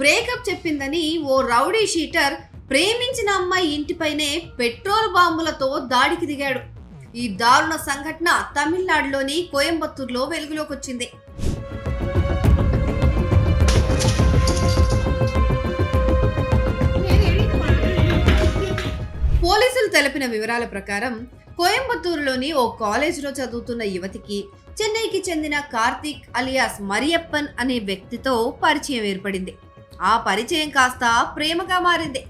Breakup చెప్పిందని ఓ rowdy sheeter ప్రేమించిన అమ్మాయి ఇంటిపైనే పెట్రోల్ బాంబులతో దాడికి దిగాడు. ఈ దారుణ సంఘటన తమిళనాడులోని కోయంబత్తూరులో వెలుగులోకి వచ్చింది. పోలీసులు తెలిపిన వివరాల ప్రకారం కోయంబత్తూరులోని ఓ కాలేజీలో చదువుతున్న యువతికి చెన్నైకి చెందిన కార్తీక్ అలియాస్ మరియప్పన్ అనే వ్యక్తితో పరిచయం ఏర్పడింది. ఆ పరిచయం కాస్త ప్రేమగా మారింది.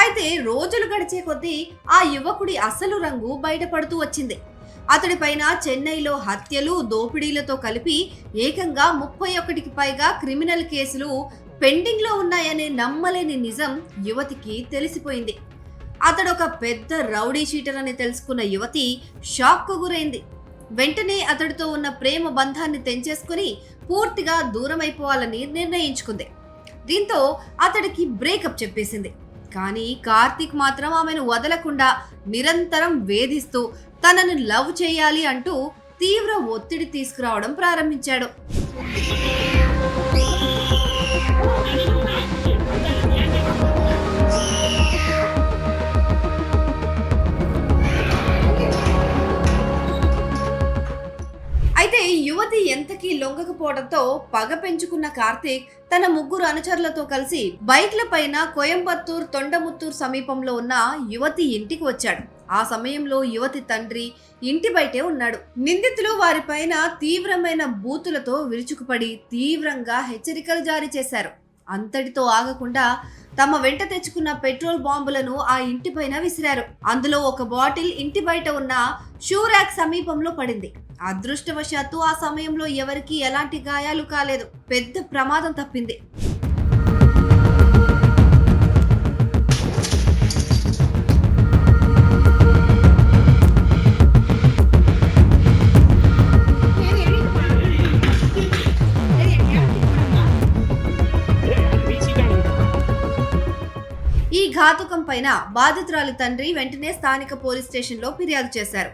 అయితే రోజులు గడిచే కొద్దీ ఆ యువకుడి అసలు రంగు బయటపడుతూ వచ్చింది. అతడిపైన చెన్నైలో హత్యలు, దోపిడీలతో కలిపి ఏకంగా 31కి పైగా క్రిమినల్ కేసులు పెండింగ్ లో ఉన్నాయనే నమ్మలేని నిజం యువతికి తెలిసిపోయింది. అతడొక పెద్ద రౌడీ షీటర్ అని తెలుసుకున్న యువతి షాక్ కు గురైంది. వెంటనే అతడితో ఉన్న ప్రేమ బంధాన్ని తెంచేసుకుని పూర్తిగా దూరమైపోవాలని నిర్ణయించుకుంది. దీంతో అతడికి బ్రేకప్ చెప్పేసింది. కానీ కార్తీక్ మాత్రం ఆమెను వదలకుండా నిరంతరం వేధిస్తూ తనను లవ్ చేయాలి అంటూ తీవ్ర ఒత్తిడి తీసుకురావడం ప్రారంభించాడు. అయితే యువతి ఎంతకీ లొంగకపోవడంతో పగ పెంచుకున్న కార్తీక్ తన 3 అనుచరులతో కలిసి బైక్ల పైన కోయంబత్తూర్ తొండముత్తూర్ సమీపంలో ఉన్న యువతి ఇంటికి వచ్చాడు. ఆ సమయంలో యువతి తండ్రి ఇంటి బయటే ఉన్నాడు. నిందితులు వారిపైన తీవ్రమైన బూతులతో విరుచుకుపడి తీవ్రంగా హెచ్చరికలు జారీ చేశారు. అంతటితో ఆగకుండా తమ వెంట తెచ్చుకున్న పెట్రోల్ బాంబులను ఆ ఇంటిపైన విసిరారు. అందులో ఒక బాటిల్ ఇంటి బయట ఉన్న షూ ర్యాక్ సమీపంలో పడింది. అదృష్టవశాత్తు ఆ సమయంలో ఎవరికీ ఎలాంటి గాయాలు కాలేదు. పెద్ద ప్రమాదం తప్పింది. ఈ ఘాతుకం పైన బాధితురాలి తండ్రి వెంటనే స్థానిక పోలీస్ స్టేషన్ లో ఫిర్యాదు చేశారు.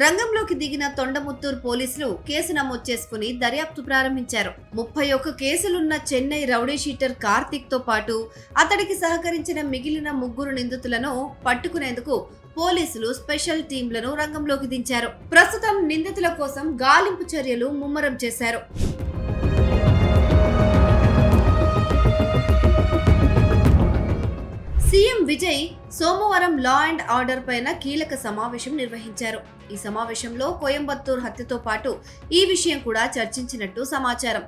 రంగంలోకి దిగిన తొండముత్తూరు పోలీసులు కేసు నమోదు చేసుకుని దర్యాప్తు ప్రారంభించారు. 31 కేసులున్న చెన్నై రౌడీ షీటర్ కార్తీక్ తో పాటు అతడికి సహకరించిన మిగిలిన 3 నిందితులను పట్టుకునేందుకు పోలీసులు స్పెషల్ టీంలను రంగంలోకి దించారు. ప్రస్తుతం నిందితుల కోసం గాలింపు చర్యలు ముమ్మరం చేశారు. సీఎం విజయ్ సోమవారం లా అండ్ ఆర్డర్ పైన కీలక సమావేశం నిర్వహించారు. ఈ సమావేశంలో కోయంబత్తూర్ హత్యతో పాటు ఈ విషయం కూడా చర్చించినట్టు సమాచారం.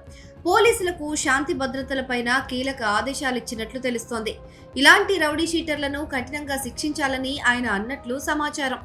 పోలీసులకు శాంతి భద్రతలపైన కీలక ఆదేశాలిచ్చినట్లు తెలుస్తోంది. ఇలాంటి రౌడీ షీటర్లను కఠినంగా శిక్షించాలని ఆయన అన్నట్లు సమాచారం.